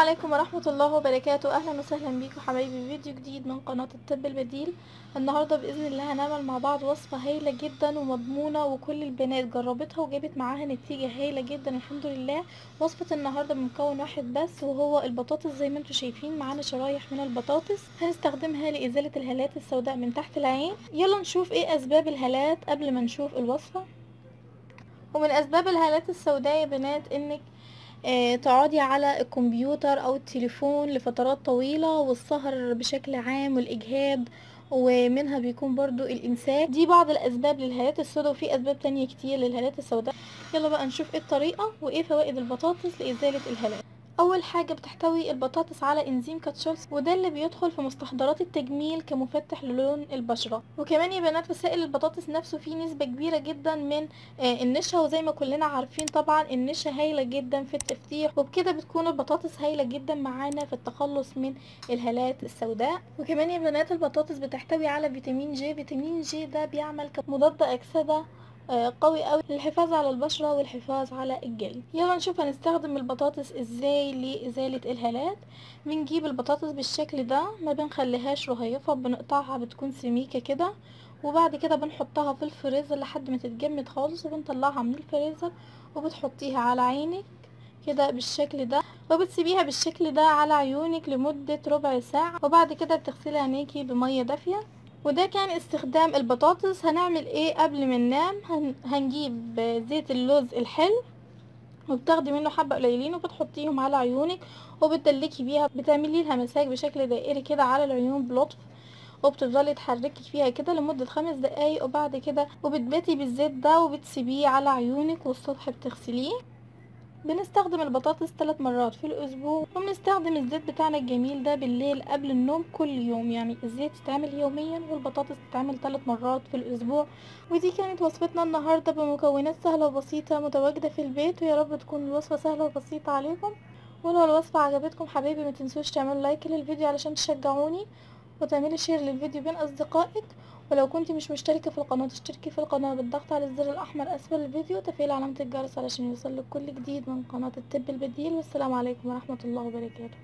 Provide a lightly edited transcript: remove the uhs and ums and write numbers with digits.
عليكم ورحمة الله وبركاته. اهلا وسهلا بيكم حبايبي في فيديو جديد من قناة الطب البديل. النهاردة بإذن الله هنعمل مع بعض وصفة هايلة جدا ومضمونة، وكل البنات جربتها وجابت معاها نتيجة هايلة جدا الحمد لله. وصفة النهاردة بمكون واحد بس، وهو البطاطس. زي ما انتم شايفين معانا شرايح من البطاطس هنستخدمها لإزالة الهالات السوداء من تحت العين. يلا نشوف ايه اسباب الهالات قبل ما نشوف الوصفة. ومن اسباب الهالات السوداء يا بنات انك تقعدي على الكمبيوتر او التليفون لفترات طويلة، والسهر بشكل عام والاجهاد، ومنها بيكون برضو الامساك. دي بعض الاسباب للهالات السوداء، وفي اسباب تانية كتير للهالات السوداء. يلا بقى نشوف ايه الطريقة وايه فوائد البطاطس لازالة الهالات. اول حاجة بتحتوي البطاطس على انزيم كاتشولز، وده اللي بيدخل في مستحضرات التجميل كمفتح للون البشرة. وكمان يا بنات في سائل البطاطس نفسه فيه نسبة كبيرة جدا من النشا، وزي ما كلنا عارفين طبعا النشا هايلة جدا في التفتيح، وبكده بتكون البطاطس هايلة جدا معانا في التخلص من الهالات السوداء. وكمان يا بنات البطاطس بتحتوي على فيتامين جي. فيتامين جي ده بيعمل كمضاد أكسدة قوي قوي للحفاظ على البشرة والحفاظ على الجلد. يلا نشوف هنستخدم البطاطس ازاي لإزالة الهالات. بنجيب البطاطس بالشكل ده، ما بنخليهاش رهيفة، بنقطعها بتكون سميكة كده، وبعد كده بنحطها في الفريزر لحد ما تتجمد خالص، وبنطلعها من الفريزر وبتحطيها على عينك كده بالشكل ده، وبتسيبيها بالشكل ده على عيونك لمدة ربع ساعة، وبعد كده بتغسلي عينيكي بمية دافية. وده كان استخدام البطاطس. هنعمل ايه قبل ما ننام؟ هنجيب زيت اللوز الحلو، وبتاخدي منه حبة قليلين وبتحطيهم على عيونك، وبتدلكي بيها، بتعملي لها مساج بشكل دائري كده على العيون بلطف، وبتفضلي تحركي فيها كده لمدة 5 دقايق، وبعد كده وبتباتي بالزيت ده وبتسيبيه على عيونك، والصبح بتغسليه. بنستخدم البطاطس 3 مرات في الاسبوع، وبنستخدم الزيت بتاعنا الجميل ده بالليل قبل النوم كل يوم. يعني الزيت يتعمل يوميا والبطاطس تتعمل 3 مرات في الاسبوع. ودي كانت وصفتنا النهاردة بمكونات سهلة وبسيطة متواجدة في البيت، ويا رب تكون الوصفة سهلة وبسيطة عليكم. ولو الوصفة عجبتكم حبايبي ما تنسوش تعملوا لايك للفيديو علشان تشجعوني، وتعملي شير للفيديو بين اصدقائك. ولو كنت مش مشتركة في القناة اشتركي في القناة بالضغط على الزر الاحمر اسفل الفيديو، وتفعيل علامة الجرس علشان يوصلك كل جديد من قناة الطب البديل. والسلام عليكم ورحمة الله وبركاته.